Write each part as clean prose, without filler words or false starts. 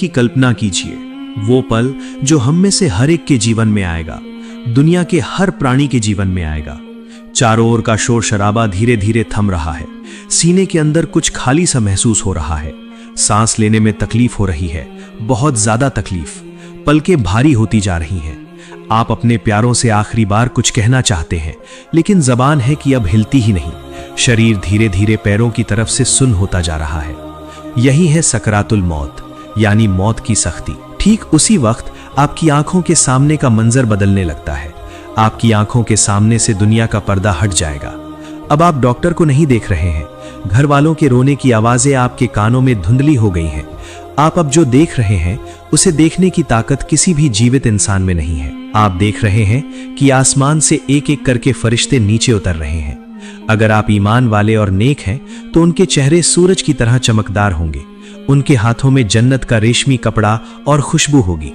की कल्पना कीजिए, वो पल जो हम में से हर एक के जीवन में आएगा, दुनिया के हर प्राणी के जीवन में आएगा। चारों ओर का शोर शराबा धीरे धीरे थम रहा है, सीने के अंदर कुछ खाली सा महसूस हो रहा है, सांस लेने में तकलीफ हो रही है, बहुत ज्यादा तकलीफ। पलकें भारी होती जा रही हैं। आप अपने प्यारों से आखिरी बार कुछ कहना चाहते हैं, लेकिन जबान है कि अब हिलती ही नहीं। शरीर धीरे धीरे पैरों की तरफ से सुन्न होता जा रहा है। यही है सकरातुल मौत, यानी मौत की सख्ती। ठीक उसी वक्त आपकी आंखों के सामने का मंजर बदलने लगता है। आपकी आंखों के सामने से दुनिया का पर्दा हट जाएगा। अब आप डॉक्टर को नहीं देख रहे हैं, घर वालों के रोने की आवाजें आपके कानों में धुंधली हो गई हैं। आप अब जो देख रहे हैं उसे देखने की ताकत किसी भी जीवित इंसान में नहीं है। आप देख रहे हैं कि आसमान से एक एक करके फरिश्ते नीचे उतर रहे हैं। अगर आप ईमान वाले और नेक हैं तो उनके चेहरे सूरज की तरह चमकदार होंगे, उनके हाथों में जन्नत का रेशमी कपड़ा और खुशबू होगी।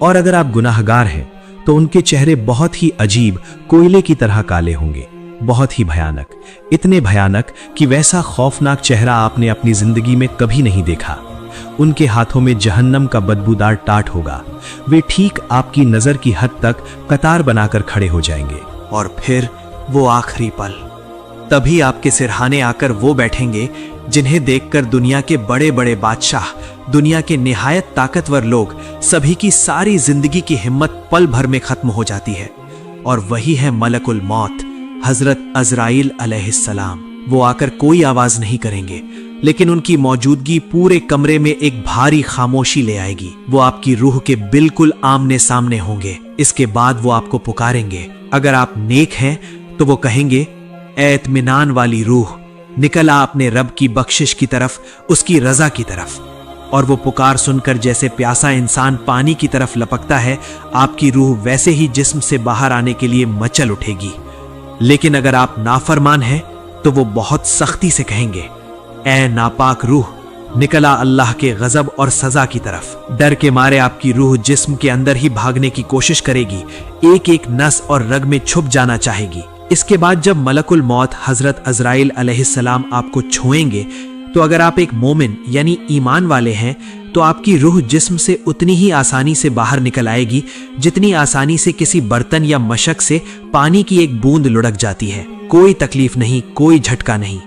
और अगर आप गुनाहगार हैं तो उनके चेहरे बहुत ही अजीब कोयले की तरह काले होंगे, बहुत ही भयानक, इतने भयानक कि वैसा खौफनाक चेहरा आपने अपनी जिंदगी में कभी नहीं देखा। उनके हाथों में जहन्नम का बदबूदार टाट होगा। वे ठीक आपकी नजर की हद तक कतार बनाकर खड़े हो जाएंगे। और फिर वो आखिरी पल, तभी आपके सिरहाने आकर वो बैठेंगे जिन्हें देखकर दुनिया के बड़े बड़े बादशाह, दुनिया के निहायत ताकतवर लोग, सभी की सारी जिंदगी की हिम्मत पल भर में खत्म हो जाती है। और वही है मलकुल मौत, हजरत अजराइल अलैहिस्सलाम। वो आकर कोई आवाज नहीं करेंगे, लेकिन उनकी मौजूदगी पूरे कमरे में एक भारी खामोशी ले आएगी। वो आपकी रूह के बिल्कुल आमने सामने होंगे। इसके बाद वो आपको पुकारेंगे। अगर आप नेक हैं तो वो कहेंगे, ए इत्मीनान वाली रूह, निकल आ अपने रब की बख्शिश की तरफ, उसकी रजा की तरफ। और वो पुकार सुनकर जैसे प्यासा इंसान पानी की तरफ लपकता है, आपकी रूह वैसे ही जिस्म से बाहर आने के लिए मचल उठेगी। लेकिन अगर आप नाफरमान हैं तो वो बहुत सख्ती से कहेंगे, ए नापाक रूह, निकला अल्लाह के गजब और सजा की तरफ। डर के मारे आपकी रूह जिस्म के अंदर ही भागने की कोशिश करेगी, एक एक नस और रग में छुप जाना चाहेगी। इसके बाद जब मलकुल मौत हजरत अजराइल अलैहिस्सलाम आपको छुएंगे, तो अगर आप एक मोमिन यानी ईमान वाले हैं तो आपकी रूह जिस्म से उतनी ही आसानी से बाहर निकल आएगी जितनी आसानी से किसी बर्तन या मशक से पानी की एक बूंद लुढ़क जाती है। कोई तकलीफ नहीं, कोई झटका नहीं,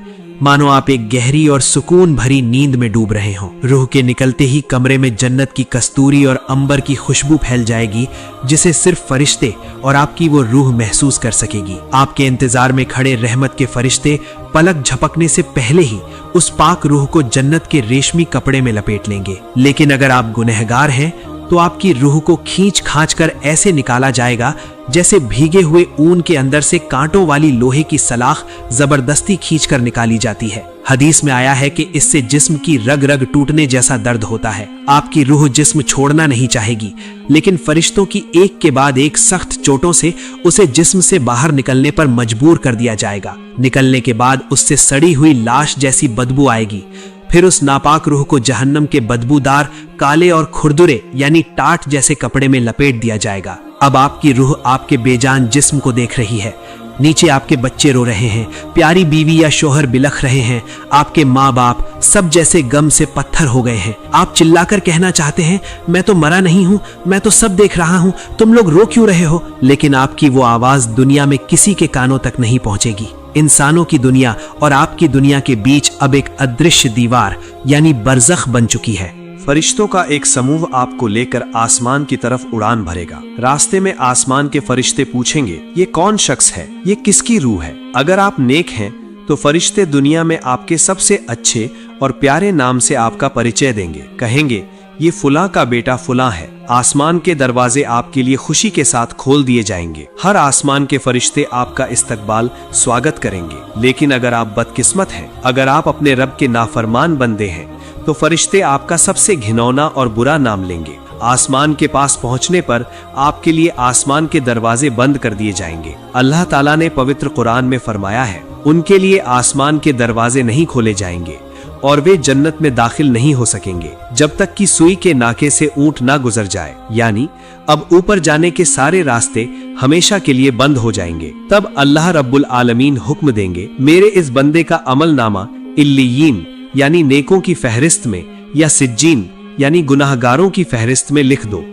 मानो आप एक गहरी और सुकून भरी नींद में डूब रहे हों। रूह के निकलते ही कमरे में जन्नत की कस्तूरी और अंबर की खुशबू फैल जाएगी, जिसे सिर्फ फरिश्ते और आपकी वो रूह महसूस कर सकेगी। आपके इंतजार में खड़े रहमत के फरिश्ते पलक झपकने से पहले ही उस पाक रूह को जन्नत के रेशमी कपड़े में लपेट लेंगे। लेकिन अगर आप गुनहगार हैं तो आपकी रूह को खींच खांच कर ऐसे निकाला जाएगा जैसे भीगे हुए ऊन के अंदर से कांटों वाली लोहे की सलाख जबरदस्ती खींचकर निकाली जाती है। हदीस में आया है कि इससे जिस्म की रग रग टूटने जैसा दर्द होता है। आपकी रूह जिस्म छोड़ना नहीं चाहेगी, लेकिन फरिश्तों की एक के बाद एक सख्त चोटों से उसे जिस्म से बाहर निकलने पर मजबूर कर दिया जाएगा। निकलने के बाद उससे सड़ी हुई लाश जैसी बदबू आएगी। फिर उस नापाक रूह को जहन्नम के बदबूदार काले और खुरदुरे यानी टाट जैसे कपड़े में लपेट दिया जाएगा। अब आपकी रूह आपके बेजान जिस्म को देख रही है। नीचे आपके बच्चे रो रहे हैं, प्यारी बीवी या शोहर बिलख रहे हैं, आपके माँ बाप सब जैसे गम से पत्थर हो गए हैं। आप चिल्लाकर कहना चाहते हैं, मैं तो मरा नहीं हूँ, मैं तो सब देख रहा हूँ, तुम लोग रो क्यों रहे हो? लेकिन आपकी वो आवाज दुनिया में किसी के कानों तक नहीं पहुंचेगी। इंसानों की दुनिया और आपकी दुनिया के बीच अब एक अदृश्य दीवार यानी बरज़ख बन चुकी है। फरिश्तों का एक समूह आपको लेकर आसमान की तरफ उड़ान भरेगा। रास्ते में आसमान के फरिश्ते पूछेंगे, ये कौन शख्स है, ये किसकी रूह है? अगर आप नेक हैं तो फरिश्ते दुनिया में आपके सबसे अच्छे और प्यारे नाम से आपका परिचय देंगे। कहेंगे, ये फुला का बेटा फुला है। आसमान के दरवाजे आपके लिए खुशी के साथ खोल दिए जाएंगे। हर आसमान के फरिश्ते आपका इस्तकबाल स्वागत करेंगे। लेकिन अगर आप बदकिस्मत हैं, अगर आप अपने रब के नाफरमान बंदे हैं, तो फरिश्ते आपका सबसे घिनौना और बुरा नाम लेंगे। आसमान के पास पहुंचने पर आपके लिए आसमान के दरवाजे बंद कर दिए जाएंगे। अल्लाह ताला ने पवित्र कुरान में फरमाया है, उनके लिए आसमान के दरवाजे नहीं खोले जाएंगे और वे जन्नत में दाखिल नहीं हो सकेंगे जब तक कि सुई के नाके से ऊंट ना गुजर जाए। यानी अब ऊपर जाने के सारे रास्ते हमेशा के लिए बंद हो जाएंगे। तब अल्लाह रब्बुल आलमीन हुक्म देंगे, मेरे इस बंदे का अमल नामा इल्लियीन यानी नेकों की फहरिस्त में या सिज्जीन यानी गुनाहगारों की फहरिस्त में लिख दो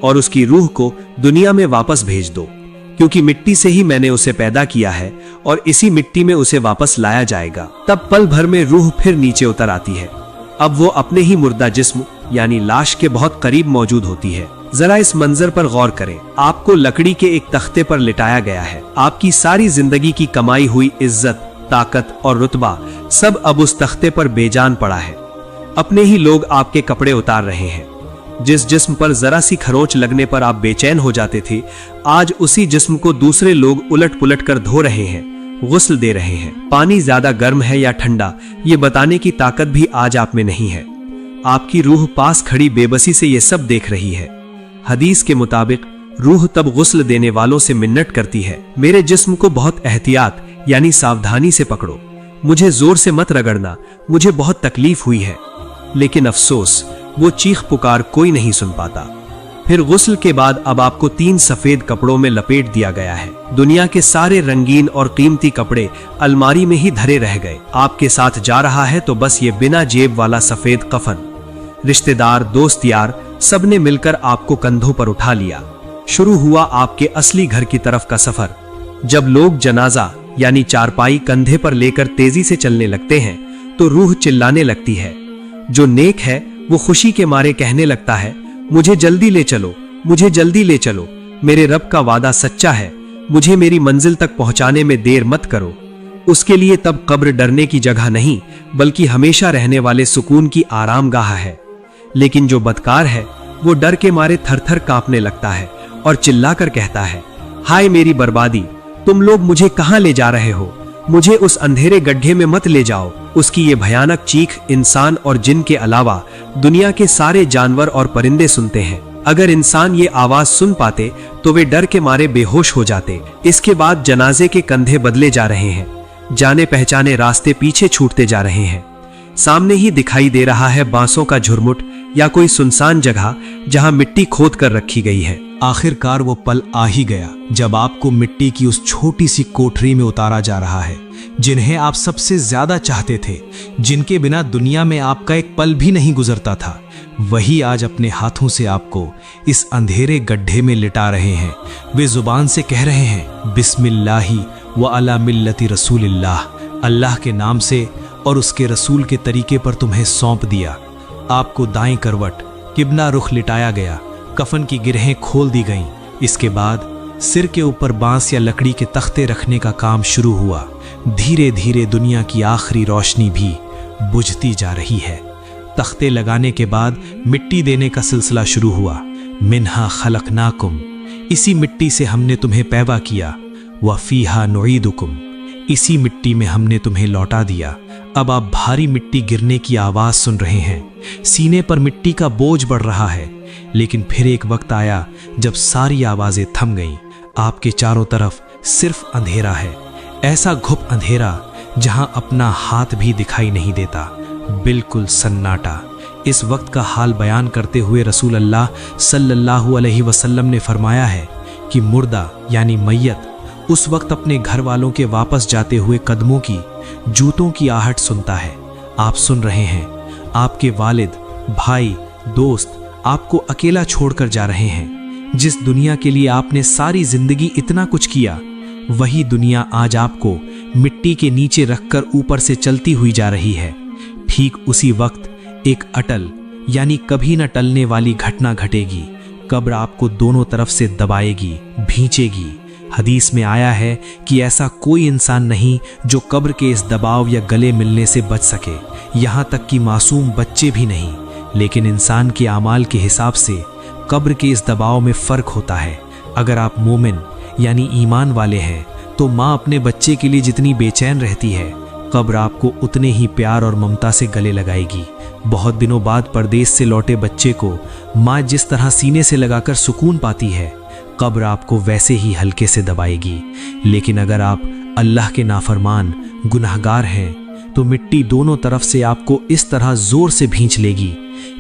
और उसकी रूह को दुनिया में वापस भेज दो, क्योंकि मिट्टी से ही मैंने उसे पैदा किया है और इसी मिट्टी में उसे वापस लाया जाएगा। तब पल भर में रूह फिर नीचे उतर आती है। अब वो अपने ही मुर्दा जिस्म यानी लाश के बहुत करीब मौजूद होती है। जरा इस मंजर पर गौर करें। आपको लकड़ी के एक तख्ते पर लिटाया गया है। आपकी सारी जिंदगी की कमाई हुई इज्जत, ताकत और रुतबा सब अब उस तख्ते पर बेजान पड़ा है। अपने ही लोग आपके कपड़े उतार रहे हैं। जिस जिस्म पर जरा सी खरोंच लगने पर आप बेचैन हो जाते थे, आज उसी जिस्म को दूसरे लोग उलट पुलट कर धो रहे हैं, गुस्ल दे रहे हैं। पानी ज्यादा गर्म है या ठंडा, ये बताने की ताकत भी आज आप में नहीं है। आपकी रूह पास खड़ी बेबसी से ये सब देख रही है। हदीस के मुताबिक रूह तब गुस्ल देने वालों से मिन्नत करती है, मेरे जिस्म को बहुत एहतियात यानी सावधानी से पकड़ो, मुझे जोर से मत रगड़ना, मुझे बहुत तकलीफ हुई है। लेकिन अफसोस, वो चीख पुकार कोई नहीं सुन पाता। फिर गुस्ल के बाद अब आपको 3 सफेद कपड़ों में लपेट दिया गया है। दुनिया के सारे रंगीन और कीमती कपड़े अलमारी में ही धरे रह गए। आपके साथ जा रहा है तो बस ये बिना जेब वाला सफेद कफन। रिश्तेदार, दोस्त यार सबने मिलकर आपको कंधों पर उठा लिया। शुरू हुआ आपके असली घर की तरफ का सफर। जब लोग जनाजा यानी चारपाई कंधे पर लेकर तेजी से चलने लगते हैं तो रूह चिल्लाने लगती है। जो नेक है वो खुशी के मारे कहने लगता है, मुझे जल्दी ले चलो, मुझे जल्दी ले चलो, मेरे रब का वादा सच्चा है, मुझे मेरी मंजिल तक पहुंचाने में देर मत करो। उसके लिए तब कब्र डरने की जगह नहीं, बल्कि हमेशा रहने वाले सुकून की आरामगाह है। लेकिन जो बदकार है वो डर के मारे थर-थर कांपने लगता है और चिल्लाकर कहता है, हाय मेरी बर्बादी, तुम लोग मुझे कहां ले जा रहे हो, मुझे उस अंधेरे गड्ढे में मत ले जाओ। उसकी ये भयानक चीख इंसान और जिन के अलावा दुनिया के सारे जानवर और परिंदे सुनते हैं। अगर इंसान ये आवाज सुन पाते तो वे डर के मारे बेहोश हो जाते। इसके बाद जनाजे के कंधे बदले जा रहे हैं, जाने पहचाने रास्ते पीछे छूटते जा रहे हैं। सामने ही दिखाई दे रहा है बांसों का झुरमुट या कोई सुनसान जगह जहां मिट्टी खोद कर रखी गई है। आखिरकार वो पल आ ही गया जब आपको मिट्टी की उस छोटी सी कोठरी में उतारा जा रहा है। जिन्हें आप सबसे ज्यादा चाहते थे, जिनके बिना दुनिया में आपका एक पल भी नहीं गुजरता था, वही आज अपने हाथों से आपको इस अंधेरे गड्ढे में लिटा रहे हैं। वे जुबान से कह रहे हैं, बिस्मिल्लाही व अला मिल्लति रसूलिल्लाह, अल्लाह के नाम से और उसके रसूल के तरीके पर तुम्हें सौंप दिया। आपको दाएं करवट किबला रुख लिटाया गया, कफन की गिरहें खोल दी गईं। इसके बाद सिर के ऊपर बांस या लकड़ी के तख्ते रखने का काम शुरू हुआ। धीरे धीरे दुनिया की आखिरी रोशनी भी बुझती जा रही है। तख्ते लगाने के बाद मिट्टी देने का सिलसिला शुरू हुआ। मिन्हा खलकनाकुम, इसी मिट्टी से हमने तुम्हें पैदा किया। व फीहा नुईदुकुम, इसी मिट्टी में हमने तुम्हें लौटा दिया। अब आप भारी मिट्टी गिरने की आवाज सुन रहे हैं। सीने पर मिट्टी का बोझ बढ़ रहा है। लेकिन फिर एक वक्त आया जब सारी आवाजें थम गईं। आपके चारों तरफ सिर्फ अंधेरा है, ऐसा घुप अंधेरा जहां अपना हाथ भी दिखाई नहीं देता, बिल्कुल सन्नाटा। इस वक्त का हाल बयान करते हुए रसूल अल्लाह सल्लल्लाहु अलैहि वसल्लम ने फरमाया है कि मुर्दा यानी मैयत उस वक्त अपने घर वालों के वापस जाते हुए कदमों की, जूतों की आहट सुनता है। आप सुन रहे हैं, आपके वालिद, भाई, दोस्त आपको अकेला छोड़कर जा रहे हैं। जिस दुनिया के लिए आपने सारी जिंदगी इतना कुछ किया, वही दुनिया आज आपको मिट्टी के नीचे रखकर ऊपर से चलती हुई जा रही है। ठीक उसी वक्त एक अटल यानी कभी न टलने वाली घटना घटेगी। कब्र आपको दोनों तरफ से दबाएगी, भींचेगी। हदीस में आया है कि ऐसा कोई इंसान नहीं जो कब्र के इस दबाव या गले मिलने से बच सके, यहाँ तक कि मासूम बच्चे भी नहीं। लेकिन इंसान के आमाल के हिसाब से कब्र के इस दबाव में फर्क होता है। अगर आप मोमिन यानी ईमान वाले हैं तो माँ अपने बच्चे के लिए जितनी बेचैन रहती है, कब्र आपको उतने ही प्यार और ममता से गले लगाएगी। बहुत दिनों बाद परदेश से लौटे बच्चे को माँ जिस तरह सीने से लगाकर सुकून पाती है, कब्र आपको वैसे ही हल्के से दबाएगी। लेकिन अगर आप अल्लाह के नाफरमान गुनाहगार हैं तो मिट्टी दोनों तरफ से आपको इस तरह जोर से भींच लेगी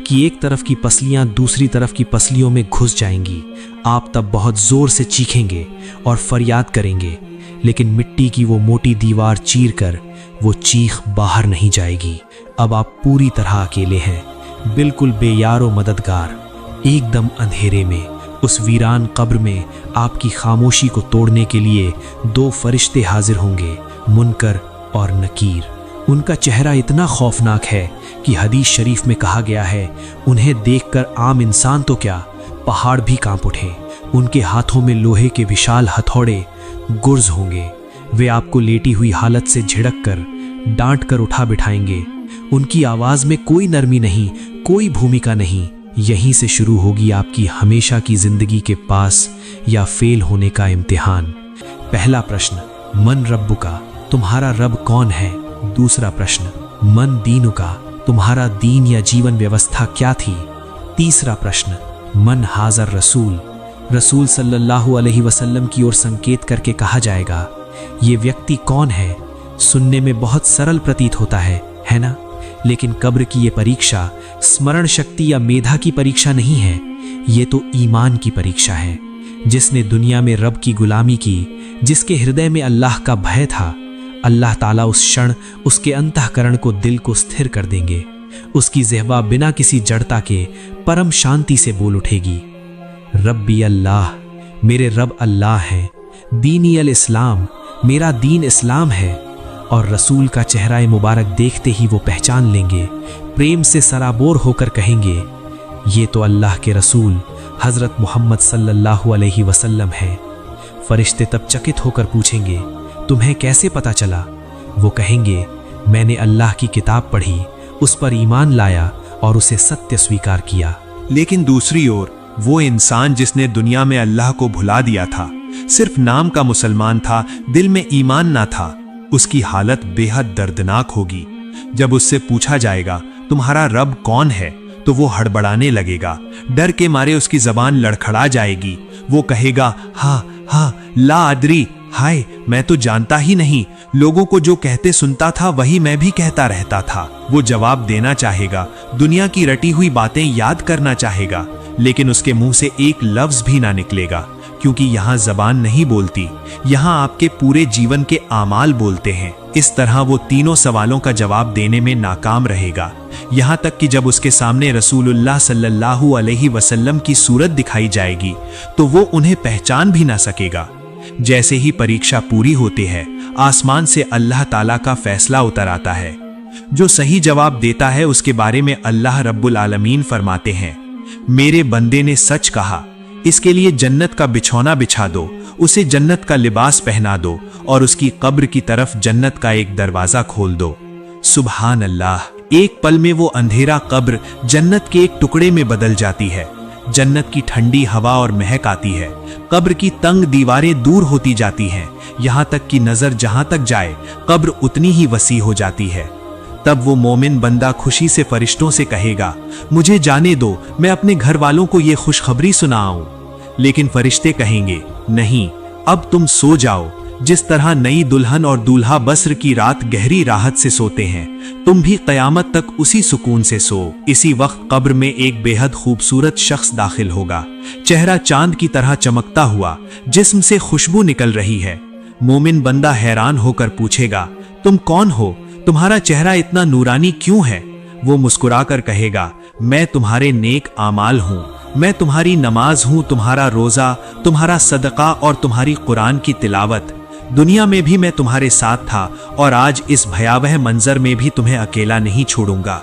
कि एक तरफ की पसलियां दूसरी तरफ की पसलियों में घुस जाएंगी। आप तब बहुत जोर से चीखेंगे और फरियाद करेंगे, लेकिन मिट्टी की वो मोटी दीवार चीरकर वो चीख बाहर नहीं जाएगी। अब आप पूरी तरह अकेले हैं। बिल्कुल बेयारो मददगार। एकदम अंधेरे में उस वीरान कब्र में आपकी खामोशी को तोड़ने के लिए दो फरिश्ते हाजिर होंगे, मुनकर और नकीर। उनका चेहरा इतना खौफनाक है कि हदीस शरीफ में कहा गया है, उन्हें देखकर आम इंसान तो क्या, पहाड़ भी कांप उठे। उनके हाथों में लोहे के विशाल हथौड़े गुर्ज होंगे। वे आपको लेटी हुई हालत से झिड़क कर, डांट कर उठा बिठाएंगे। उनकी आवाज में कोई नरमी नहीं, कोई भूमिका नहीं। यहीं से शुरू होगी आपकी हमेशा की जिंदगी के पास या फेल होने का इम्तिहान। पहला प्रश्न, मन रब्बुका, तुम्हारा रब कौन है? दूसरा प्रश्न, मन दीनुका, तुम्हारा दीन या जीवन व्यवस्था क्या थी? तीसरा प्रश्न, मन हाजर रसूल, रसूल सल्लल्लाहु अलैहि वसल्लम की ओर संकेत करके कहा जाएगा, ये व्यक्ति कौन है? सुनने में बहुत सरल प्रतीत होता है ना? लेकिन कब्र की ये परीक्षा स्मरण शक्ति या मेधा की परीक्षा नहीं है, ये तो ईमान की परीक्षा है। जिसने दुनिया में रब की गुलामी की, जिसके हृदय में अल्लाह का भय था, अल्लाह ताला उस क्षण उसके अंतःकरण को, दिल को स्थिर कर देंगे। उसकी ज़ेहबा बिना किसी जड़ता के परम शांति से बोल उठेगी, रब्बी अल्लाह, मेरे रब अल्लाह हैं, दीनी अल इस्लाम, मेरा दीन इस्लाम है। और रसूल का चेहरा मुबारक देखते ही वो पहचान लेंगे, प्रेम से सराबोर होकर कहेंगे, ये तो अल्लाह के रसूल हज़रत मोहम्मद सल्लल्लाहु अलैहि वसल्लम हैं। फरिश्ते तब चकित होकर पूछेंगे, तुम्हें कैसे पता चला? वो कहेंगे, मैंने अल्लाह की किताब पढ़ी, उस पर ईमान लाया और उसे सत्य स्वीकार किया। लेकिन दूसरी ओर वो इंसान जिसने दुनिया में अल्लाह को भुला दिया था, सिर्फ नाम का मुसलमान था, दिल में ईमान ना था, उसकी हालत बेहद दर्दनाक होगी। जब उससे पूछा जाएगा तुम्हारा रब कौन है, तो वो हड़बड़ाने लगेगा, डर के मारे उसकी जबान लड़खड़ा जाएगी। वो कहेगा, हाँ ला अदरी, हाय मैं तो जानता ही नहीं, लोगों को जो कहते सुनता था वही मैं भी कहता रहता था। वो जवाब देना चाहेगा, दुनिया की रटी हुई बातें याद करना चाहेगा, लेकिन उसके मुंह से एक लफ्ज भी ना निकलेगा, क्योंकि यहाँ जबान नहीं बोलती, यहाँ आपके पूरे जीवन के आमाल बोलते हैं। इस तरह वो तीनों सवालों का जवाब देने में नाकाम रहेगा, यहाँ तक कि जब उसके सामने रसूलुल्लाह सल्लल्लाहु अलैहि वसल्लम की सूरत दिखाई जाएगी तो वो उन्हें पहचान भी ना सकेगा। जैसे ही परीक्षा पूरी होती है, आसमान से अल्लाह ताला का फैसला उतर आता है। जो सही जवाब देता है उसके बारे में अल्लाह रब्बुल आलमीन फरमाते हैं, मेरे बंदे ने सच कहा, इसके लिए जन्नत का बिछौना बिछा दो, उसे जन्नत का लिबास पहना दो और उसकी कब्र की तरफ जन्नत का एक दरवाजा खोल दो। सुभान अल्लाह, एक पल में वो अंधेरा कब्र जन्नत के एक टुकड़े में बदल जाती है। जन्नत की ठंडी हवा और महक आती है, कब्र की तंग दीवारें दूर होती जाती हैं, यहाँ तक कि नजर जहां तक जाए कब्र उतनी ही वसी हो जाती है। तब वो मोमिन बंदा खुशी से फरिश्तों से कहेगा, मुझे जाने दो, मैं अपने घर वालों को ये खुशखबरी सुनाऊं। लेकिन फरिश्ते कहेंगे, नहीं, अब तुम सो जाओ। जिस तरह नई दुल्हन और दूल्हा बस्र की रात गहरी राहत से सोते हैं, तुम भी कयामत तक उसी सुकून से सो। इसी वक्त कब्र में एक बेहद खूबसूरत शख्स दाखिल होगा, चेहरा चांद की तरह चमकता हुआ, जिस्म से खुशबू निकल रही है। मोमिन बंदा हैरान होकर पूछेगा, तुम कौन हो? तुम्हारा चेहरा इतना नूरानी क्यों है? वो मुस्कुराकर कहेगा, मैं तुम्हारे नेक आमाल हूँ, मैं तुम्हारी नमाज हूँ, तुम्हारा रोजा, तुम्हारा सदका और तुम्हारी कुरान की तिलावत। दुनिया में भी मैं तुम्हारे साथ था और आज इस भयावह मंजर में भी तुम्हें अकेला नहीं छोड़ूंगा।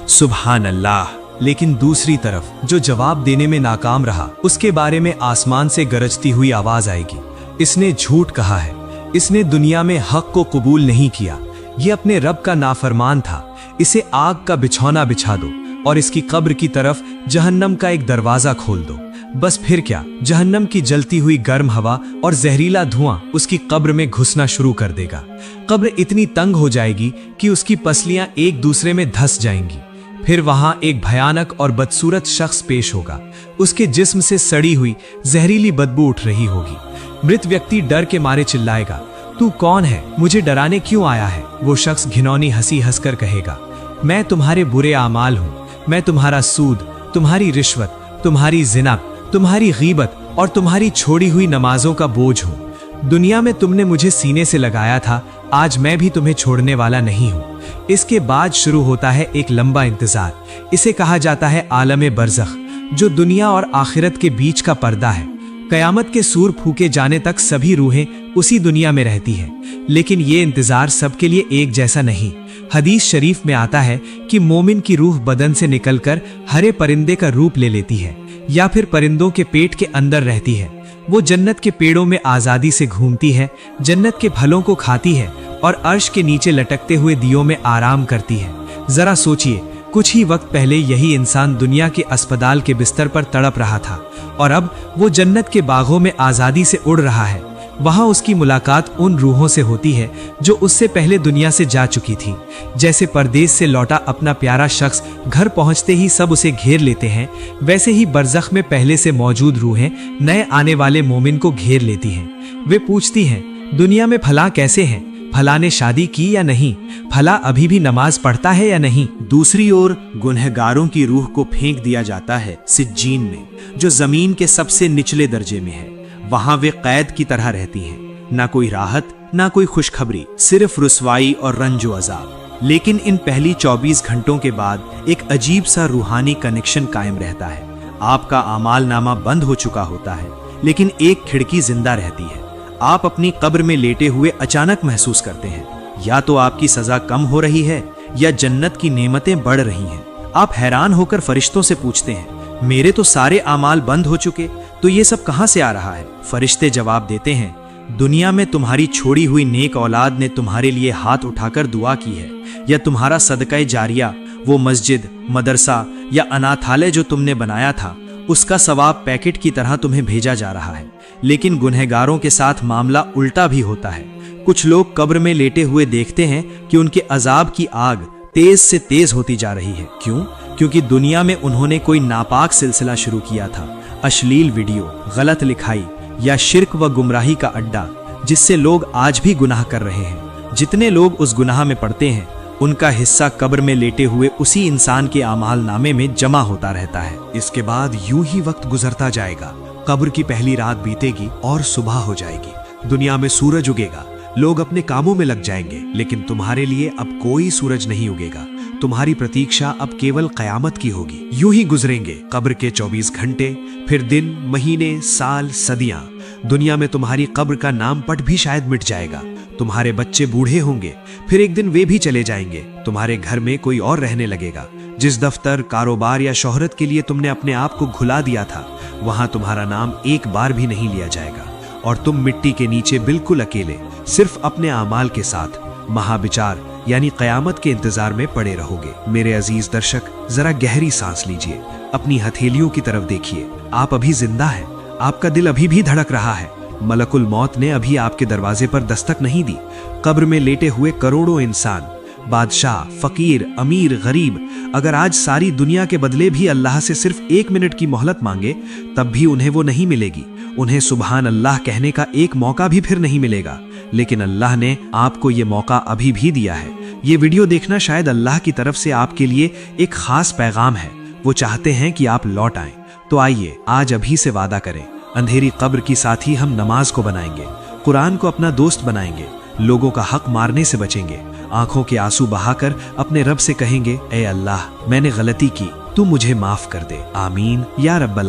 सुभान अल्लाह। लेकिन दूसरी तरफ जो जवाब देने में नाकाम रहा, उसके बारे में आसमान से गरजती हुई आवाज आएगी, इसने झूठ कहा है, इसने दुनिया में हक को कबूल नहीं किया, ये अपने रब का नाफरमान था, इसे आग का बिछौना बिछा दो और इसकी कब्र की तरफ जहन्नम का एक दरवाजा खोल दो। बस फिर क्या, जहन्नम की जलती हुई गर्म हवा और जहरीला धुआं उसकी कब्र में घुसना शुरू कर देगा। कब्र इतनी तंग हो जाएगी कि उसकी पसलियां एक दूसरे में धंस जाएंगी। फिर वहां एक भयानक और बदसूरत शख्स पेश होगा, उसके जिस्म से सड़ी हुई जहरीली बदबू उठ रही होगी। मृत व्यक्ति डर के मारे चिल्लाएगा, तू कौन है? मुझे डराने क्यों आया है? वो शख्स घिनौनी हंसी हंसकर कहेगा, मैं तुम्हारे बुरे आमाल हूं, मैं तुम्हारा सूद, तुम्हारी रिश्वत, तुम्हारी जिना, तुम्हारी गीबत और तुम्हारी छोड़ी हुई नमाजों का बोझ हूं। दुनिया में तुमने मुझे सीने से लगाया था, आज मैं भी तुम्हें छोड़ने वाला नहीं हूं। इसके बाद शुरू होता है एक लंबा इंतजार। इसे कहा जाता है आलम बरज़ख, जो दुनिया और आखिरत के बीच का पर्दा है। कयामत के सूर फूके जाने तक सभी रूहें उसी दुनिया में रहती हैं, लेकिन ये इंतजार सबके लिए एक जैसा नहीं। हदीस शरीफ में आता है कि मोमिन की रूह बदन से निकलकर हरे परिंदे का रूप ले लेती है या फिर परिंदों के पेट के अंदर रहती है। वो जन्नत के पेड़ों में आजादी से घूमती है, जन्नत के फलों को खाती है और अर्श के नीचे लटकते हुए दियों में आराम करती है। जरा सोचिए, कुछ ही वक्त पहले यही इंसान दुनिया के अस्पताल के बिस्तर पर तड़प रहा था और अब वो जन्नत के बागों में आजादी से उड़ रहा है। वहां उसकी मुलाकात उन रूहों से होती है जो उससे पहले दुनिया से जा चुकी थी। जैसे परदेश से लौटा अपना प्यारा शख्स घर पहुंचते ही सब उसे घेर लेते हैं, वैसे ही बरज़ख में पहले से मौजूद रूहें नए आने वाले मोमिन को घेर लेती हैं। वे पूछती हैं, दुनिया में फला कैसे हैं? फला ने शादी की या नहीं? फला अभी भी नमाज पढ़ता है या नहीं? दूसरी ओर गुनहगारों की रूह को फेंक दिया जाता है सिज्जीन में, जो जमीन के सबसे निचले दर्जे में है। वहां वे कैद की तरह रहती हैं, ना कोई राहत ना कोई खुशखबरी, सिर्फ रुसवाई और रंजो अजाब। लेकिन इन पहली 24 घंटों के बाद एक अजीब सा रूहानी कनेक्शन कायम रहता है। आपका आमाल नामा बंद हो चुका होता है, लेकिन एक खिड़की जिंदा रहती है। आप अपनी कब्र में लेटे हुए अचानक महसूस करते हैं, या तो आपकी सजा कम हो रही है या जन्नत की नेमतें बढ़ रही हैं। आप हैरान होकर फरिश्तों से पूछते हैं, मेरे तो सारे आमाल बंद हो चुके, तो ये सब कहां से आ रहा है? फरिश्ते जवाब देते हैं, दुनिया में तुम्हारी छोड़ी हुई नेक औलाद ने तुम्हारे लिए हाथ उठाकर दुआ की है, या तुम्हारा सदका जारिया, वो मस्जिद, मदरसा या अनाथालय जो तुमने बनाया था, उसका सवाब पैकेट की तरह तुम्हें भेजा जा रहा है। लेकिन गुनहगारों के साथ मामला उल्टा भी होता है। कुछ लोग कब्र में लेटे हुए देखते हैं कि उनके अजाब की आग तेज से तेज होती जा रही है। क्यों? क्योंकि दुनिया में उन्होंने कोई नापाक सिलसिला शुरू किया था, अश्लील वीडियो, गलत लिखाई या शिर्क व गुमराही का अड्डा, जिससे लोग आज भी गुनाह कर रहे हैं। जितने लोग उस गुनाह में पड़ते हैं, उनका हिस्सा कब्र में लेटे हुए उसी इंसान के आमाल नामे में जमा होता रहता है। इसके बाद यूं ही वक्त गुजरता जाएगा। कब्र की पहली रात बीतेगी और सुबह हो जाएगी। दुनिया में सूरज उगेगा, लोग अपने कामों में लग जाएंगे, लेकिन तुम्हारे लिए अब कोई सूरज नहीं उगेगा। तुम्हारी प्रतीक्षा अब केवल कयामत की होगी। यूं ही गुजरेंगे कब्र के 24 घंटे, फिर दिन, महीने, साल, सदियां। दुनिया में तुम्हारी कब्र का नाम पट भी शायद मिट जाएगा। तुम्हारे बच्चे बूढ़े होंगे, फिर एक दिन वे भी चले जाएंगे। तुम्हारे घर में कोई और रहने लगेगा। जिस दफ्तर, कारोबार या शोहरत के लिए तुमने अपने आप को घुला दिया था, वहां तुम्हारा नाम एक बार भी नहीं लिया जाएगा और तुम मिट्टी के नीचे बिल्कुल अकेले, सिर्फ अपने आमाल के साथ महाविचार यानी कयामत के इंतजार में पड़े रहोगे। मेरे अजीज दर्शक, जरा गहरी सांस लीजिए, अपनी हथेलियों की तरफ देखिए। आप अभी जिंदा हैं, आपका दिल अभी भी धड़क रहा है। मलकुल मौत ने अभी आपके दरवाजे पर दस्तक नहीं दी। कब्र में लेटे हुए करोड़ों इंसान, बादशाह, फकीर, अमीर, गरीब, अगर आज सारी दुनिया के बदले भी अल्लाह से सिर्फ 1 मिनट की मोहलत मांगे, तब भी उन्हें वो नहीं मिलेगी। उन्हें सुबहान अल्लाह कहने का एक मौका भी फिर नहीं मिलेगा। लेकिन अल्लाह ने आपको ये मौका अभी भी दिया है। ये वीडियो देखना शायद अल्लाह की तरफ से आपके लिए एक खास पैगाम है। वो चाहते हैं कि आप लौट आएं। तो आइए आज अभी से वादा करें, अंधेरी कब्र की साथ ही हम नमाज को बनाएंगे, कुरान को अपना दोस्त बनाएंगे, लोगों का हक मारने से बचेंगे, आंखों के आंसू बहाकर अपने रब से कहेंगे, ए अल्लाह, मैंने गलती की, तू मुझे माफ कर दे। आमीन या रब्बल